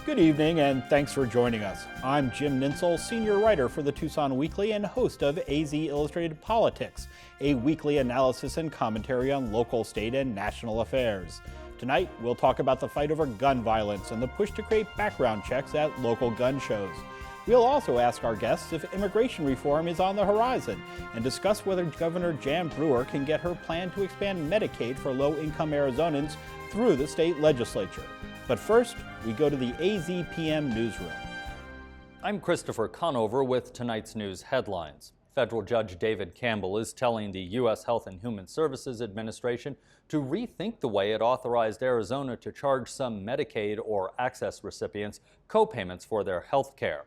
Good evening, and thanks for joining us. I'm Jim Ninsel, senior writer for the Tucson Weekly and host of AZ Illustrated Politics, a weekly analysis and commentary on local, state, and national affairs. Tonight, we'll talk about the fight over gun violence and the push to create background checks at local gun shows. We'll also ask our guests if immigration reform is on the horizon and discuss whether Governor Jan Brewer can get her plan to expand Medicaid for low-income Arizonans through the state legislature. But first, we go to the AZPM newsroom. I'm Christopher Conover with tonight's news headlines. Federal Judge David Campbell is telling the U.S. Health and Human Services Administration to rethink the way it authorized Arizona to charge some Medicaid or Access recipients co-payments for their health care.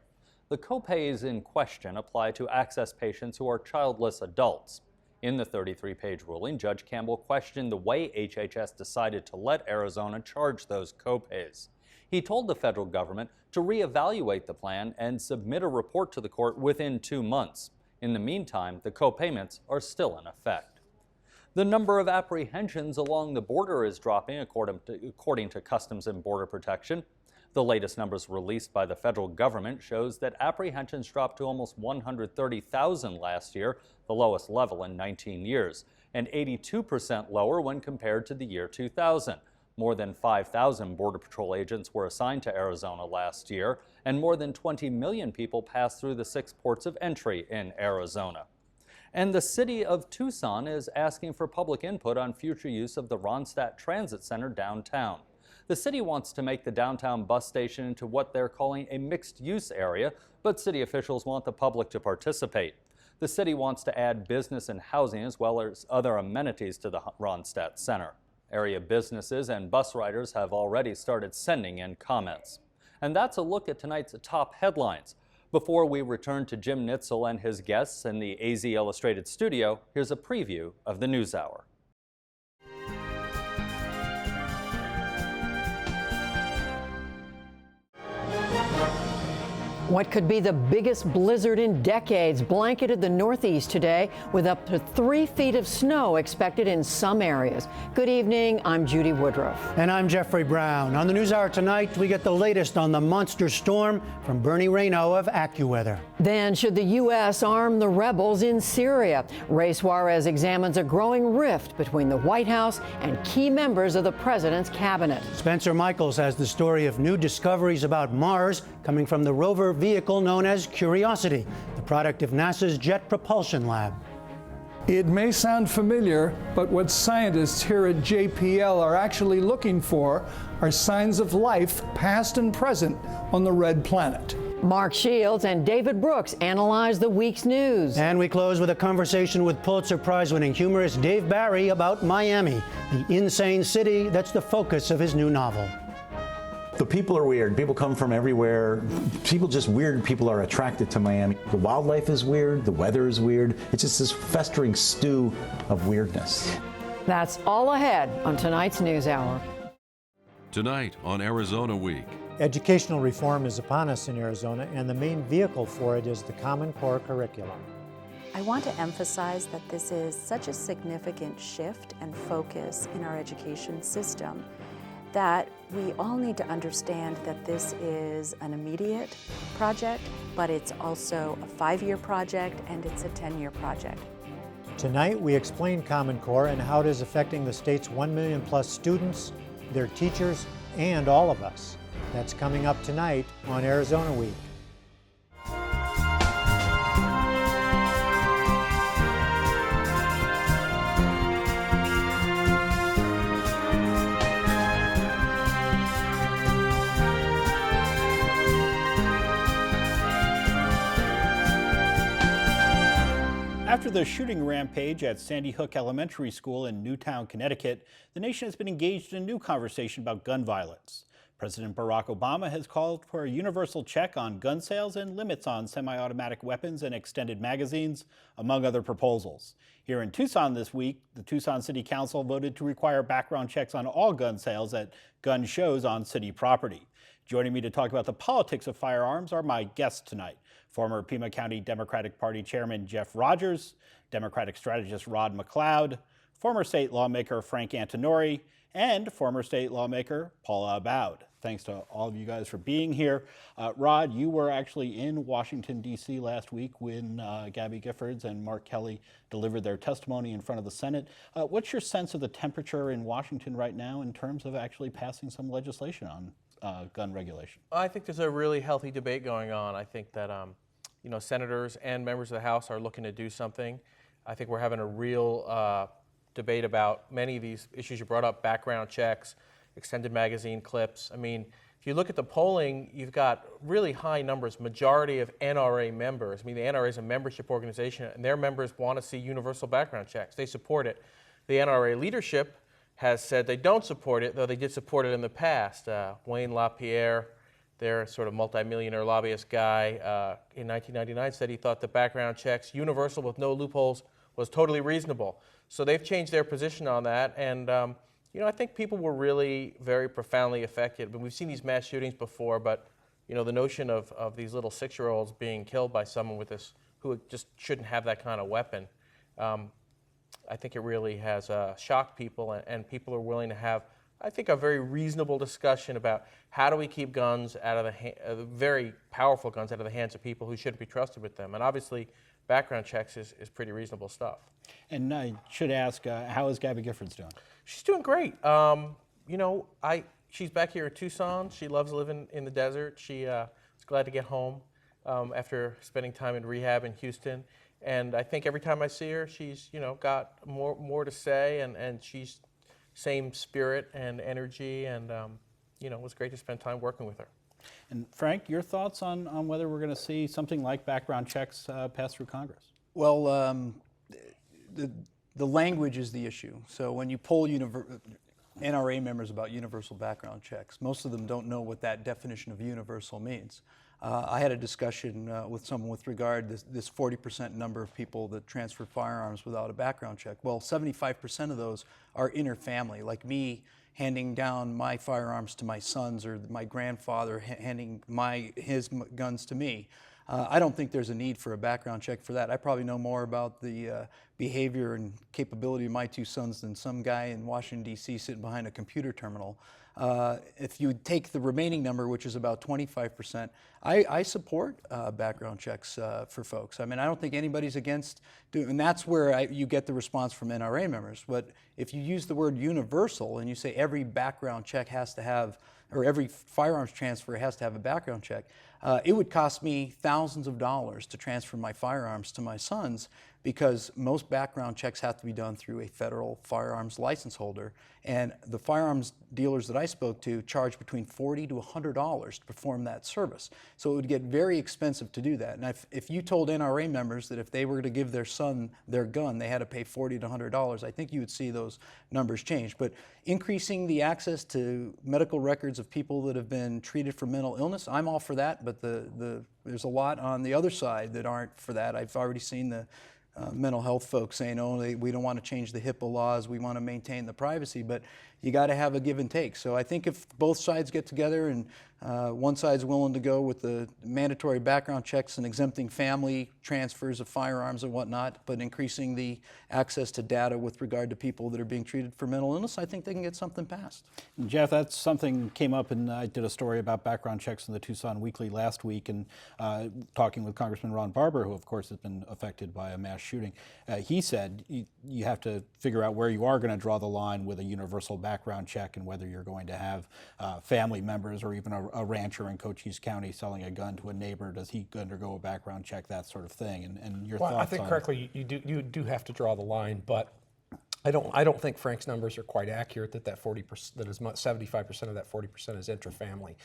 The co-pays in question apply to Access patients who are childless adults. In the 33-page ruling, Judge Campbell questioned the way HHS decided to let Arizona charge those co-pays. He told the federal government to reevaluate the plan and submit a report to the court within 2 months. In the meantime, the co-payments are still in effect. The number of apprehensions along the border is dropping, according to Customs and Border Protection. The latest numbers released by the federal government shows that apprehensions dropped to almost 130,000 last year, the lowest level in 19 years, and 82% lower when compared to the year 2000. More than 5,000 Border Patrol agents were assigned to Arizona last year, and more than 20 million people passed through the 6 ports of entry in Arizona. And the city of Tucson is asking for public input on future use of the Ronstadt Transit Center downtown. The city wants to make the downtown bus station into what they're calling a mixed-use area, but city officials want the public to participate. The city wants to add business and housing as well as other amenities to the Ronstadt Center. Area businesses and bus riders have already started sending in comments. And that's a look at tonight's top headlines. Before we return to Jim Nitzel and his guests in the AZ Illustrated studio, here's a preview of the NewsHour. What could be the biggest blizzard in decades blanketed the Northeast today with up to 3 feet of snow expected in some areas. Good evening, I'm Judy Woodruff. And I'm Jeffrey Brown. On the NewsHour tonight, we get the latest on the monster storm from Bernie Rayno of AccuWeather. Then, should the U.S. arm the rebels in Syria? Ray Suarez examines a growing rift between the White House and key members of the president's cabinet. Spencer Michaels has the story of new discoveries about Mars coming from the rover vehicle known as Curiosity, the product of NASA's Jet Propulsion Lab. It may sound familiar, but what scientists here at JPL are actually looking for are signs of life, past and present, on the red planet. Mark Shields and David Brooks analyze the week's news. And we close with a conversation with Pulitzer Prize-winning humorist Dave Barry about Miami, the insane city that's the focus of his new novel. The people are weird. People come from everywhere. Weird people are attracted to Miami. The wildlife is weird. The weather is weird. It's just this festering stew of weirdness. That's all ahead on tonight's NewsHour. Tonight on Arizona Week. Educational reform is upon us in Arizona, and the main vehicle for it is the Common Core curriculum. I want to emphasize that this is such a significant shift and focus in our education system that we all need to understand that this is an immediate project, but it's also a 5-year project and it's a 10-year project. Tonight, we explain Common Core and how it is affecting the state's 1 million plus students, their teachers, and all of us. That's coming up tonight on Arizona Week. After the shooting rampage at Sandy Hook Elementary School in Newtown, Connecticut, the nation has been engaged in a new conversation about gun violence. President Barack Obama has called for a universal check on gun sales and limits on semi-automatic weapons and extended magazines, among other proposals. Here in Tucson this week, the Tucson City Council voted to require background checks on all gun sales at gun shows on city property. Joining me to talk about the politics of firearms are my guests tonight. Former Pima County Democratic Party Chairman Jeff Rogers, Democratic strategist Rodd McLeod, former state lawmaker Frank Antenori, and former state lawmaker Paula Aboud. Thanks to all of you guys for being here. Rod, you were actually in Washington, D.C. last week when Gabby Giffords and Mark Kelly delivered their testimony in front of the Senate. What's your sense of the temperature in Washington right now in terms of actually passing some legislation on gun regulation? I think there's a really healthy debate going on. I think that senators and members of the House are looking to do something. I think we're having a real debate about many of these issues you brought up: background checks, extended magazine clips. I mean, if you look at the polling, you've got really high numbers, majority of NRA members. I mean, the NRA is a membership organization, and their members want to see universal background checks. They support it. The NRA leadership has said they don't support it, though they did support it in the past. Wayne LaPierre, their sort of multimillionaire lobbyist guy, in 1999 said he thought the background checks, universal with no loopholes, was totally reasonable. So they've changed their position on that, and I think people were really very profoundly affected. But we've seen these mass shootings before, but the notion of these little 6-year-olds being killed by someone with this who just shouldn't have that kind of weapon, I think it really has shocked people, and people are willing to have, I think, a very reasonable discussion about how do we keep guns out of the very powerful guns out of the hands of people who shouldn't be trusted with them. And obviously, background checks is pretty reasonable stuff. And I should ask, how is Gabby Giffords doing? She's doing great. She's back here in Tucson. She loves living in the desert. She is glad to get home after spending time in rehab in Houston. And I think every time I see her, she's got more to say, and she's same spirit and energy, and it was great to spend time working with her. And Frank, your thoughts on whether we're going to see something like background checks pass through Congress? Well, the language is the issue. So when you poll NRA members about universal background checks, most of them don't know what that definition of universal means. I had a discussion with someone with regard to this 40% number of people that transfer firearms without a background check. Well, 75% of those are inter-family, like me handing down my firearms to my sons, or my grandfather handing his guns to me. I don't think there's a need for a background check for that. I probably know more about the behavior and capability of my 2 sons than some guy in Washington, D.C. sitting behind a computer terminal. If you take the remaining number, which is about 25%, I support background checks for folks. I mean, I don't think anybody's against doing, and that's where you get the response from NRA members. But if you use the word universal and you say every background check has to have, or every firearms transfer has to have a background check, it would cost me thousands of dollars to transfer my firearms to my sons, because most background checks have to be done through a federal firearms license holder. And the firearms dealers that I spoke to charge between $40 to $100 to perform that service. So it would get very expensive to do that. And if you told NRA members that if they were to give their son their gun, they had to pay $40 to $100, I think you would see those numbers change. But increasing the access to medical records of people that have been treated for mental illness, I'm all for that, but there's a lot on the other side that aren't for that. I've already seen the mental health folks saying, we don't want to change the HIPAA laws, we want to maintain the privacy, but you got to have a give and take. So I think if both sides get together and one side's willing to go with the mandatory background checks and exempting family transfers of firearms and whatnot, but increasing the access to data with regard to people that are being treated for mental illness, I think they can get something passed. Jeff, that's something came up, and I did a story about background checks in the Tucson Weekly last week, and talking with Congressman Ron Barber, who of course has been affected by a mass shooting. He said you have to figure out where you are going to draw the line with a universal background check, and whether you're going to have family members or even a rancher in Cochise County selling a gun to a neighbor. Does he undergo a background check, that sort of thing? And your thoughts on it? I think correctly, you do have to draw the line, but I don't think Frank's numbers are quite accurate. That 40%, that is 75% of that 40% is intra-family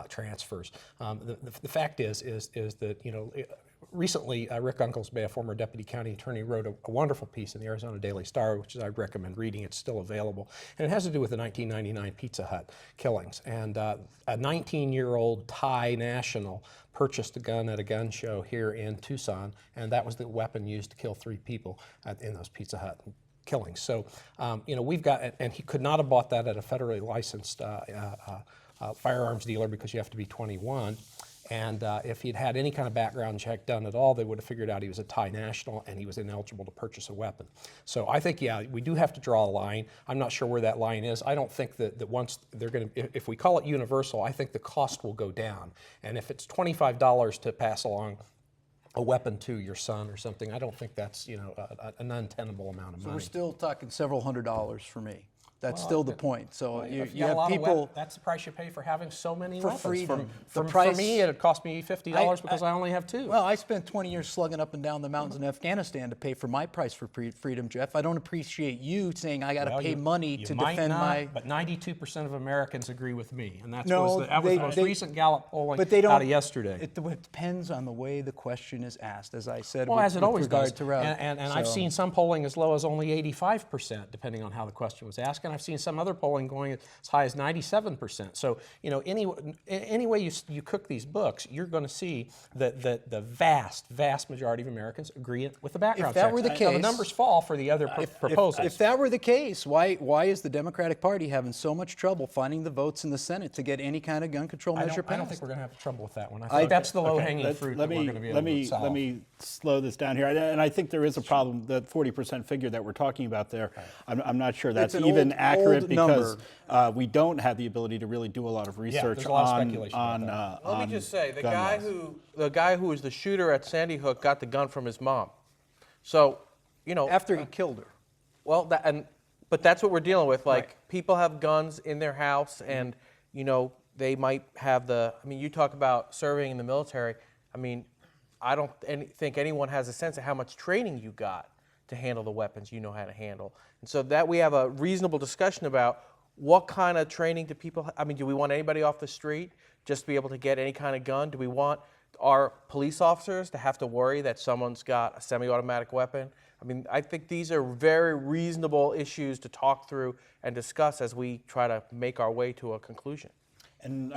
transfers. The fact is that recently Rick Unklesby, a former deputy county attorney, wrote a wonderful piece in the Arizona Daily Star, which I recommend reading. It's still available, and it has to do with the 1999 Pizza Hut killings. And a 19-year-old Thai national purchased a gun at a gun show here in Tucson, and that was the weapon used to kill 3 people in those Pizza Hut killings. So, we've got, and he could not have bought that at a federally licensed firearms dealer because you have to be 21. And if he'd had any kind of background check done at all, they would have figured out he was a Thai national and he was ineligible to purchase a weapon. So I think, yeah, we do have to draw a line. I'm not sure where that line is. I don't think that once they're going to, if we call it universal, I think the cost will go down. And if it's $25 to pass along a weapon to your son or something, I don't think that's, you know, an untenable amount of money. So we're still talking several $100s for me. That's still the point. So Well, you if got a have lot of people. that's the price you pay for having so many For weapons. freedom. For price, me, it cost me $50 because I only have 2. Well, I spent 20 years slugging up and down the mountains in Afghanistan to pay for my price for freedom, Jeff. I don't appreciate you saying I got to pay money to defend my. But 92% of Americans agree with me, and that No, was the most recent Gallup polling but they don't, out of yesterday. It depends on the way the question is asked, as I said. Well, as it always does. To and I've seen some polling as low as only 85%, depending on how the question was asked, and I've seen some other polling going as high as 97%. So, you know, any way you cook these books, you're going to see that the vast majority of Americans agree with the background If that checks. were the Now, case, the numbers fall for the other proposals. If that were the case, why is the Democratic Party having so much trouble finding the votes in the Senate to get any kind of gun control measure passed? I don't think we're going to have trouble with that one. I think that's the low-hanging fruit that we're going to be able to solve. Let me slow this down here. And I think there is a problem, that 40% figure that we're talking about there. I'm not sure that's even accurate because we don't have the ability to really do a lot of research on Let me just say, the guy who was the shooter at Sandy Hook got the gun from his mom. So, you know, after he killed her. Well, but that's what we're dealing with. Like, people have guns in their house, and you know, they might have I mean, you talk about serving in the military. I mean, I don't think anyone has a sense of how much training you got to handle the weapons you know how to handle. And so that we have a reasonable discussion about what kind of training do people, I mean, do we want anybody off the street just to be able to get any kind of gun? Do we want our police officers to have to worry that someone's got a semi-automatic weapon? I mean, I think these are very reasonable issues to talk through and discuss as we try to make our way to a conclusion. And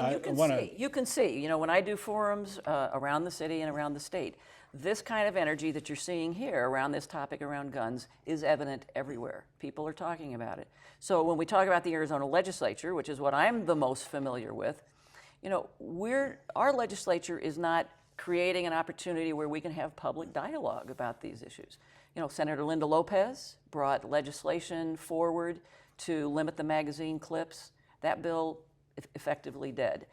you can see, you know, when I do forums around the city and around the state, this kind of energy that you're seeing here around this topic around guns is evident everywhere. People are talking about it. So when we talk about the Arizona legislature, which is what I'm the most familiar with, you know, our legislature is not creating an opportunity where we can have public dialogue about these issues. You know, Senator Linda Lopez brought legislation forward to limit the magazine clips. That bill effectively dead.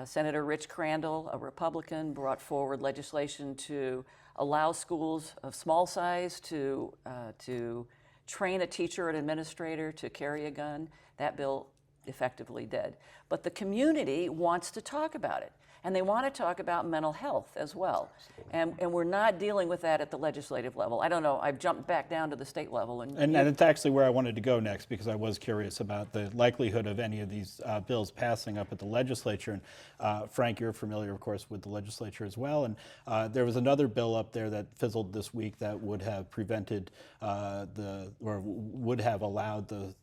Senator Rich Crandall, a Republican, brought forward legislation to allow schools of small size to train a teacher or an administrator to carry a gun. That bill effectively dead. But the community wants to talk about it. And they want to talk about mental health as well. And we're not dealing with that at the legislative level. I don't know, I've jumped back down to the state level. And it's actually where I wanted to go next, because I was curious about the likelihood of any of these bills passing up at the legislature. And Frank, you're familiar, of course, with the legislature as well. And there was another bill up there that fizzled this week that would have prevented would have allowed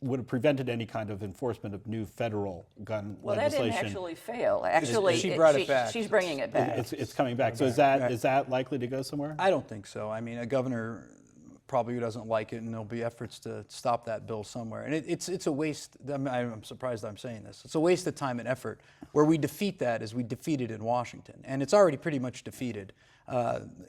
would have prevented any kind of enforcement of new federal gun legislation. Well, that didn't actually fail. Actually, she brought it back. She's bringing it back. It's coming back. So is that likely to go somewhere? I don't think so. I mean, a governor probably doesn't like it, and there'll be efforts to stop that bill somewhere. And it's a waste. I'm surprised I'm saying this. It's a waste of time and effort. Where we defeat that is we defeat it in Washington, and it's already pretty much defeated.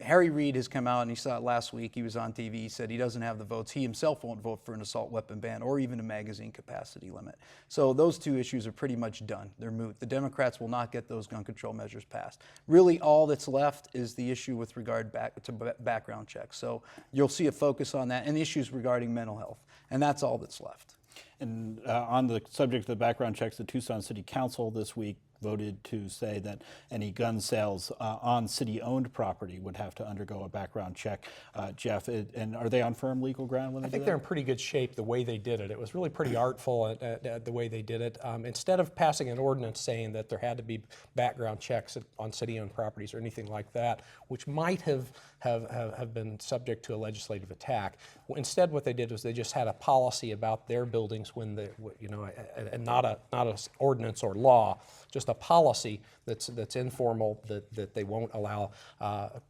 Harry Reid has come out, and he saw it last week. He was on TV. He said he doesn't have the votes. He himself won't vote for an assault weapon ban or even a magazine capacity limit. So those two issues are pretty much done. They're moot. The Democrats will not get those gun control measures passed. Really, all that's left is the issue with regard to background checks. So you'll see a focus on that and issues regarding mental health, and that's all that's left. And on the subject of the background checks, the Tucson City Council this week voted to say that any gun sales on city-owned property would have to undergo a background check. Jeff, and are they on firm legal ground when they do that? I think they're in pretty good shape the way they did it. It was really pretty artful at the way they did it. Instead of passing an ordinance saying that there had to be background checks on city-owned properties or anything like that, which might have been subject to a legislative attack, instead what they did was they just had a policy about their buildings when and not an ordinance or law, just a a policy that's informal that they won't allow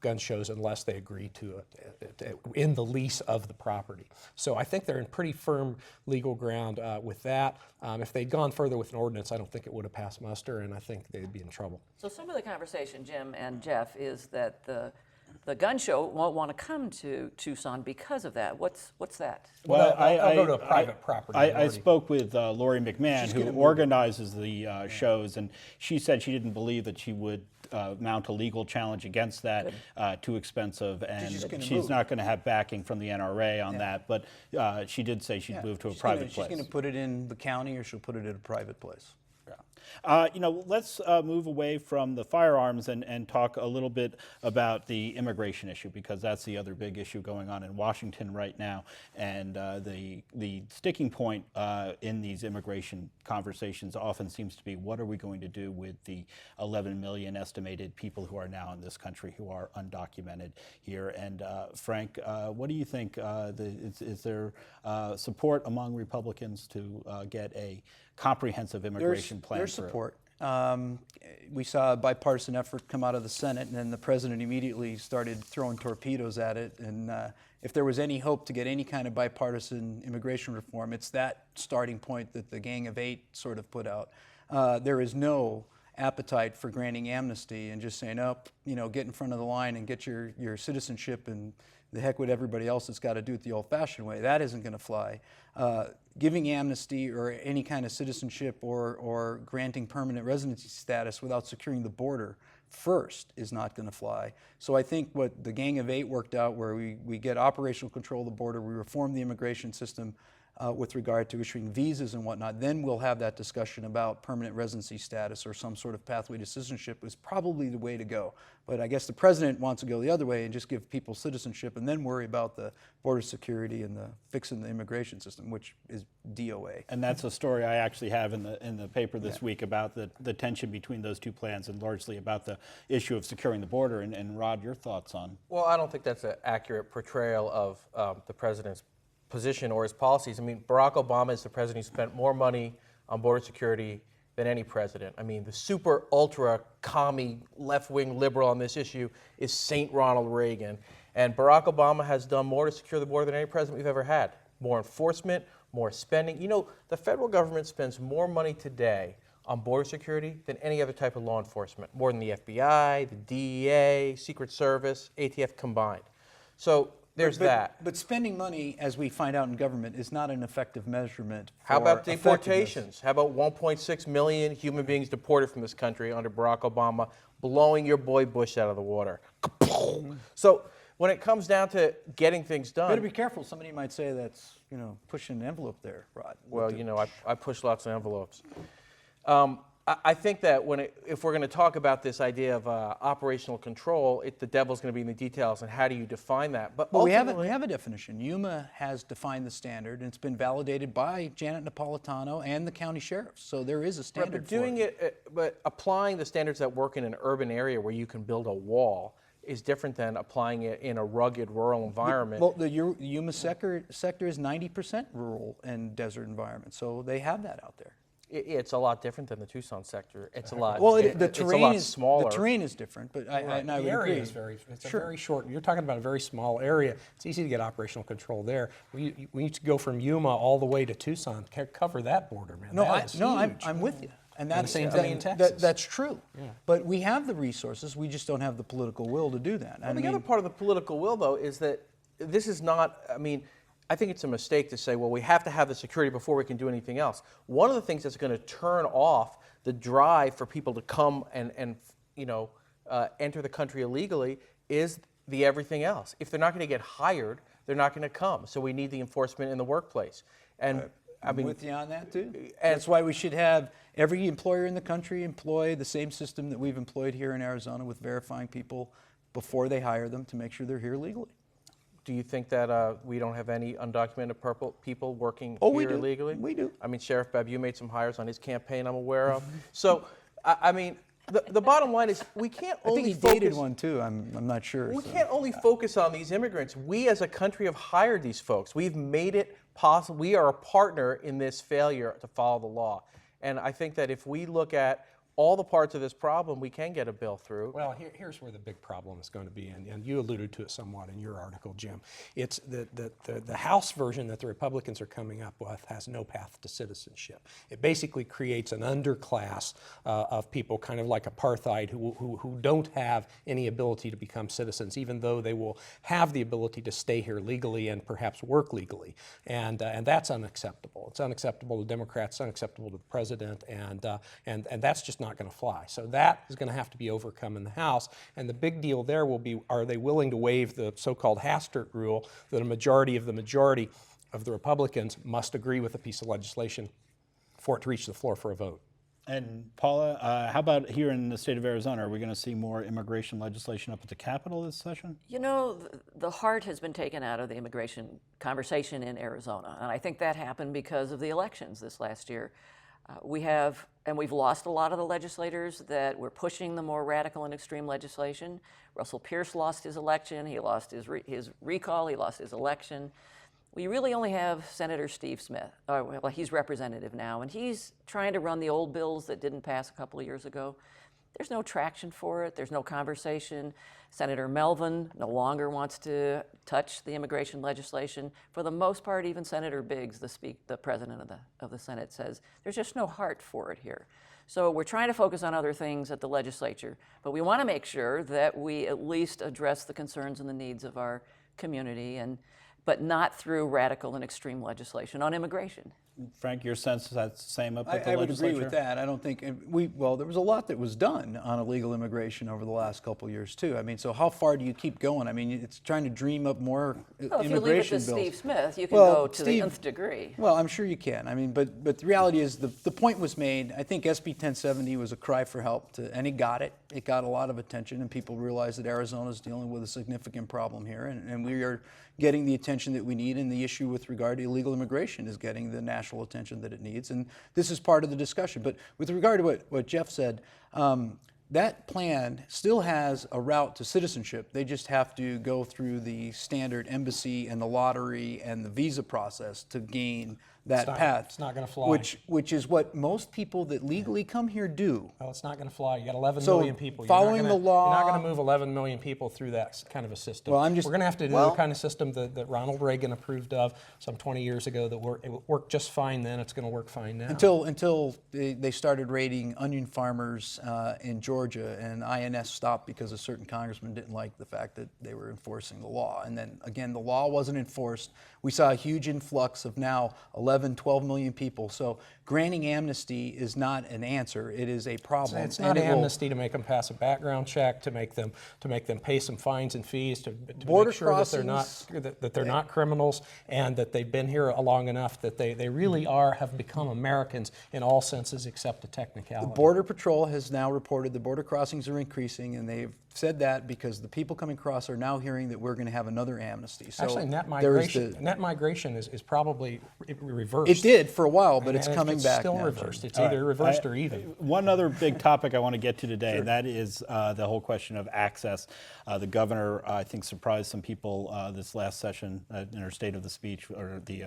gun shows unless they agree to it in the lease of the property. So I think they're in pretty firm legal ground with that. If they'd gone further with an ordinance, I don't think it would have passed muster, and I think they'd be in trouble. So some of the conversation, Jim and Jeff, is that the gun show won't want to come to Tucson because of that. What's that? Well, I'll go to a private property. I spoke with Lori McMahon, who organizes the shows, and she said she didn't believe that she would mount a legal challenge against that. Too expensive, and she's not going to have backing from the NRA on that. But she did say she'd move to a private place. She's going to put it in the county, or she'll put it in a private place. Let's move away from the firearms and talk a little bit about the immigration issue, because that's the other big issue going on in Washington right now. And the sticking point in these immigration conversations often seems to be, what are we going to do with the 11 million estimated people who are now in this country who are undocumented here? And Frank, what do you think? Is there support among Republicans to get a comprehensive immigration plan? There's support. We saw a bipartisan effort come out of the Senate, and then the president immediately started throwing torpedoes at it. And if there was any hope to get any kind of bipartisan immigration reform, it's that starting point that the Gang of Eight sort of put out. There is no appetite for granting amnesty and just saying, oh, get in front of the line and get your citizenship, and the heck with everybody else that's got to do it the old-fashioned way. That isn't going to fly. Giving amnesty or any kind of citizenship or granting permanent residency status without securing the border first is not going to fly. So I think what the Gang of Eight worked out, where we get operational control of the border, we reform the immigration system with regard to issuing visas and whatnot, then we'll have that discussion about permanent residency status or some sort of pathway to citizenship is probably the way to go. But I guess the president wants to go the other way and just give people citizenship and then worry about the border security and the fixing the immigration system, which is DOA. And that's a story I actually have in the paper this week about the tension between those two plans, and largely about the issue of securing the border. And Rod, your thoughts on? Well, I don't think that's an accurate portrayal of the president's position or his policies. I mean, Barack Obama is the president who spent more money on border security than any president. I mean, the super ultra commie left-wing liberal on this issue is Saint Ronald Reagan. And Barack Obama has done more to secure the border than any president we've ever had. More enforcement, more spending. The federal government spends more money today on border security than any other type of law enforcement. More than the FBI, the DEA, Secret Service, ATF combined. So there's that. But spending money, as we find out in government, is not an effective measurement for How about deportations? How about 1.6 million human beings deported from this country under Barack Obama, blowing your boy Bush out of the water? So when it comes down to getting things done... Better be careful. Somebody might say that's, pushing an envelope there, Rod. Well, I push lots of envelopes. I think that if we're going to talk about this idea of operational control, the devil's going to be in the details, and how do you define that? But we have a definition. UMA has defined the standard, and it's been validated by Janet Napolitano and the county sheriffs. So there is a standard. But applying the standards that work in an urban area where you can build a wall is different than applying it in a rugged rural environment. Well, the UMA sector is 90% rural and desert environment, so they have that out there. It's a lot different than the Tucson sector. It's a lot. Well, it's a lot smaller. The terrain is different, but I would agree. The area is very short. You're talking about a very small area. It's easy to get operational control there. We need to go from Yuma all the way to Tucson. Cover that border, man. I'm with you. And that's the same thing in Texas. That's true. Yeah. But we have the resources. We just don't have the political will to do that. Well, the other part of the political will, though, is that this is not. I think it's a mistake to say, well, we have to have the security before we can do anything else. One of the things that's going to turn off the drive for people to come and enter the country illegally is the everything else. If they're not going to get hired, they're not going to come. So we need the enforcement in the workplace. And I'm with you on that too. That's why we should have every employer in the country employ the same system that we've employed here in Arizona with verifying people before they hire them to make sure they're here legally. Do you think that we don't have any undocumented people working here illegally? We do. Sheriff Bev, you made some hires on his campaign I'm aware of. So, the bottom line is we can't only I think he dated one too, I'm not sure. We can't only focus on these immigrants. We as a country have hired these folks. We've made it possible. We are a partner in this failure to follow the law. And I think that if we look at all the parts of this problem, we can get a bill through. Well, here's where the big problem is going to be, and you alluded to it somewhat in your article, Jim. It's the House version that the Republicans are coming up with has no path to citizenship. It basically creates an underclass of people, kind of like apartheid, who don't have any ability to become citizens, even though they will have the ability to stay here legally and perhaps work legally. And that's unacceptable. It's unacceptable to Democrats, it's unacceptable to the president, and that's just not going to fly. So that is going to have to be overcome in the House. And the big deal there will be, are they willing to waive the so-called Hastert rule that a majority of the Republicans must agree with a piece of legislation for it to reach the floor for a vote? And Paula, how about here in the state of Arizona? Are we going to see more immigration legislation up at the Capitol this session? You know, the heart has been taken out of the immigration conversation in Arizona, and I think that happened because of the elections this last year. We've lost a lot of the legislators that were pushing the more radical and extreme legislation. Russell Pierce lost his election, he lost his recall, he lost his election. We really only have Senator Steve Smith. Well, he's representative now, and he's trying to run the old bills that didn't pass a couple of years ago. There's no traction for it. There's no conversation. Senator Melvin no longer wants to touch the immigration legislation. For the most part, even Senator Biggs, the president of the Senate, says there's just no heart for it here. So we're trying to focus on other things at the legislature, but we want to make sure that we at least address the concerns and the needs of our community, but not through radical and extreme legislation on immigration. Frank, your sense is that's the same up at the I would legislature? agree with that. I don't think well, there was a lot that was done on illegal immigration over the last couple of years too. I mean, so how far do you keep going? I mean, it's trying to dream up more well, immigration bills. If you leave it to Steve Smith, you can go to the nth degree. Well, I'm sure you can. I mean, but the reality is the point was made. I think SB 1070 was a cry for help, and it got it. It got a lot of attention, and people realized that Arizona is dealing with a significant problem here, and we are getting the attention that we need, and the issue with regard to illegal immigration is getting the national attention that it needs, and this is part of the discussion. But with regard to what Jeff said, that plan still has a route to citizenship. They just have to go through the standard embassy and the lottery and the visa process to gain that path. It's not going to fly. Which is what most people that legally come here do. Well, it's not going to fly. You got 11 So million people. following the law, you're not going to move 11 million people through that kind of a system. Well, we're going to have to do the kind of system that Ronald Reagan approved of some 20 years ago that it worked just fine then. It's going to work fine now. Until they started raiding onion farmers in Georgia, and INS stopped because a certain congressman didn't like the fact that they were enforcing the law. And then again, the law wasn't enforced. We saw a huge influx of now 11, 12 million people. So granting amnesty is not an answer. It is a problem. It's not amnesty to make them pass a background check, to make them pay some fines and fees, to make sure that they're not criminals, and that they've been here long enough that they really have become Americans in all senses except the technicality. The Border Patrol has now reported the border crossings are increasing, and they've said that because the people coming across are now hearing that we're going to have another amnesty. So actually, net migration is probably reversed. It did for a while, but it's coming back still now. Reversed. It's either reversed or even. One other big topic I want to get to today, and that is the whole question of access. The governor, I think, surprised some people this last session in her State of the Speech, or the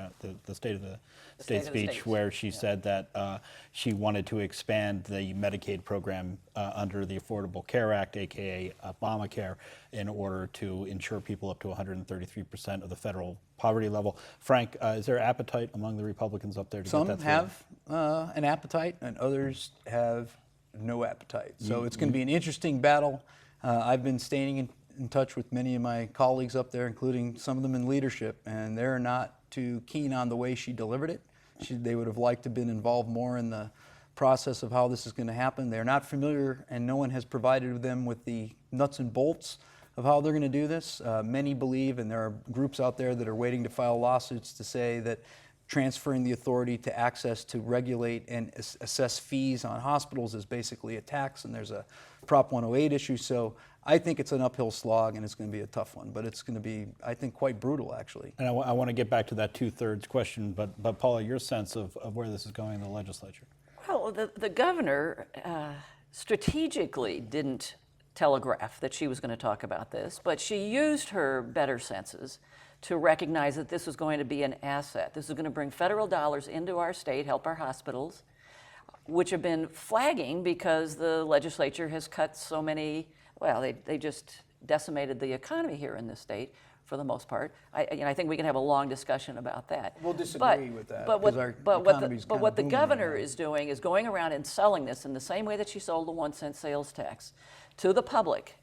State of the State speech, where she said that she wanted to expand the Medicaid program under the Affordable Care Act, aka Obamacare, in order to insure people up to 133% of the federal poverty level. Frank, is there appetite among the Republicans up there to get that through? Some have an appetite, and others have no appetite. So it's going to be an interesting battle. I've been staying in touch with many of my colleagues up there, including some of them in leadership, and they're not too keen on the way she delivered it. They would have liked to have been involved more in the process of how this is going to happen. They're not familiar, and no one has provided them with the nuts and bolts of how they're going to do this. Many believe, and there are groups out there that are waiting to file lawsuits to say that transferring the authority to access to regulate and assess fees on hospitals is basically a tax, and there's a Prop 108 issue. So I think it's an uphill slog, and it's going to be a tough one, but it's going to be, I think, quite brutal, actually. And I want to get back to that two-thirds question, but Paula, your sense of where this is going in the legislature? Well, the governor strategically didn't telegraph that she was going to talk about this, but she used her better senses to recognize that this was going to be an asset. This is going to bring federal dollars into our state, help our hospitals. which have been flagging because the legislature has cut so many, well, they just decimated the economy here in this state for the most part. I think we can have a long discussion about that. We'll disagree with that, But because our economy's but kinda what the booming right governor now. is doing is going around and selling this in the same way that she sold the 1-cent sales tax to the public.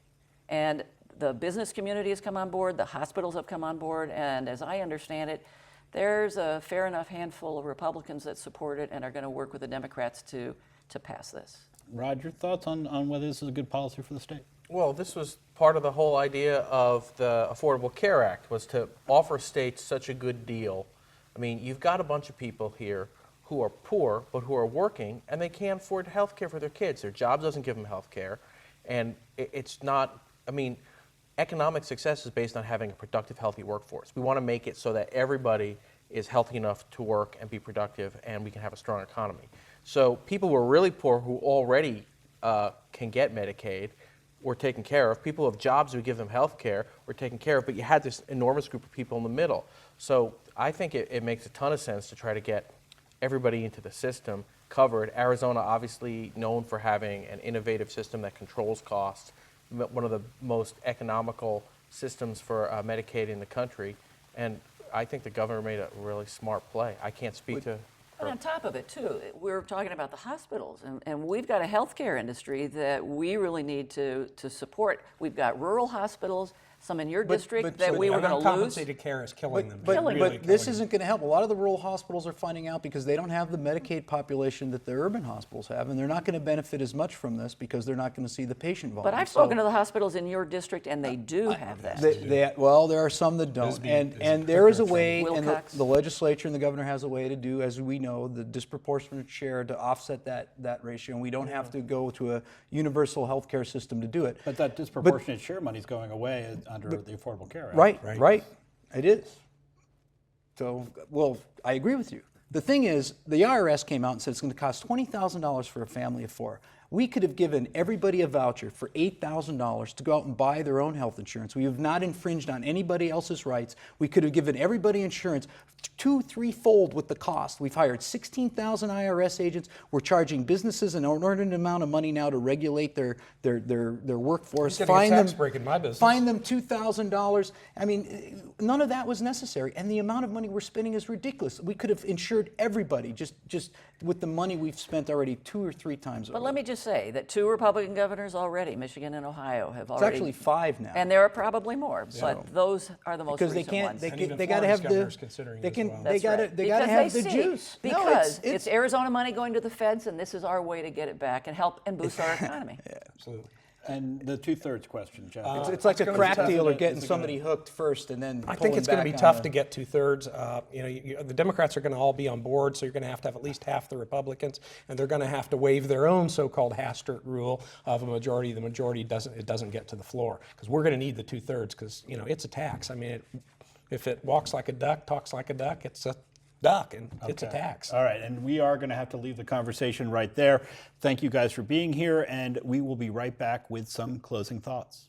And the business community has come on board, the hospitals have come on board, and as I understand it, there's a fair enough handful of Republicans that support it and are going to work with the Democrats to pass this. Rod, your thoughts on whether this is a good policy for the state? Well, this was part of the whole idea of the Affordable Care Act, was to offer states such a good deal. I mean, you've got a bunch of people here who are poor, but who are working, and they can't afford health care for their kids. Their job doesn't give them health care, and it's not, I mean, economic success is based on having a productive, healthy workforce. We want to make it so that everybody is healthy enough to work and be productive, and we can have a strong economy. So people who are really poor, who already can get Medicaid, were taken care of. People who have jobs who give them health care were taken care of, but you had this enormous group of people in the middle. So I think it makes a ton of sense to try to get everybody into the system covered. Arizona, obviously known for having an innovative system that controls costs, one of the most economical systems for Medicaid in the country, and I think the governor made a really smart play. I can't speak to But on top of it, too, we're talking about the hospitals, and we've got a healthcare industry that we really need to support. We've got rural hospitals, some in your district that we were going to lose. Uncompensated care is killing them. But this isn't going to help. A lot of the rural hospitals are finding out because they don't have the Medicaid population that the urban hospitals have, and they're not going to benefit as much from this because they're not going to see the patient volume. But I've spoken to the hospitals in your district, and they do have that. Well, there are some that don't, and there is a way, and Wilcox. the legislature and the governor has a way to do, as we know, the disproportionate share to offset that ratio, and we don't have to go to a universal health care system to do it. But that disproportionate share money is going away under the Affordable Care Act. Right. It is. So, well, I agree with you. The thing is, the IRS came out and said it's going to cost $20,000 for a family of 4. We could have given everybody a voucher for $8,000 to go out and buy their own health insurance. We have not infringed on anybody else's rights. We could have given everybody insurance 2-3-fold with the cost. We've hired 16,000 IRS agents. We're charging businesses an inordinate amount of money now to regulate their workforce. Fine them $2,000. I mean, none of that was necessary, and the amount of money we're spending is ridiculous. We could have insured everybody just with the money we've spent already 2 or 3 times. But let me just say that 2 Republican governors already, Michigan and Ohio, have already. It's actually 5 now. And there are probably more, but those are the most recent ones. Because they got to have the juice. Because it's Arizona money going to the feds, and this is our way to get it back and help and boost our economy. Yeah, absolutely. And the 2/3 question, Jeff. It's like a crack dealer getting somebody hooked first and then I think it's going to be tough to get 2/3. The Democrats are going to all be on board, so you're going to have at least half the Republicans, and they're going to have to waive their own so-called Hastert rule of a majority. The majority doesn't get to the floor because we're going to need the 2/3 because it's a tax. I mean, if it walks like a duck, talks like a duck, it's a duck, and it's a tax. All right, and we are going to have to leave the conversation right there. Thank you guys for being here, and we will be right back with some closing thoughts.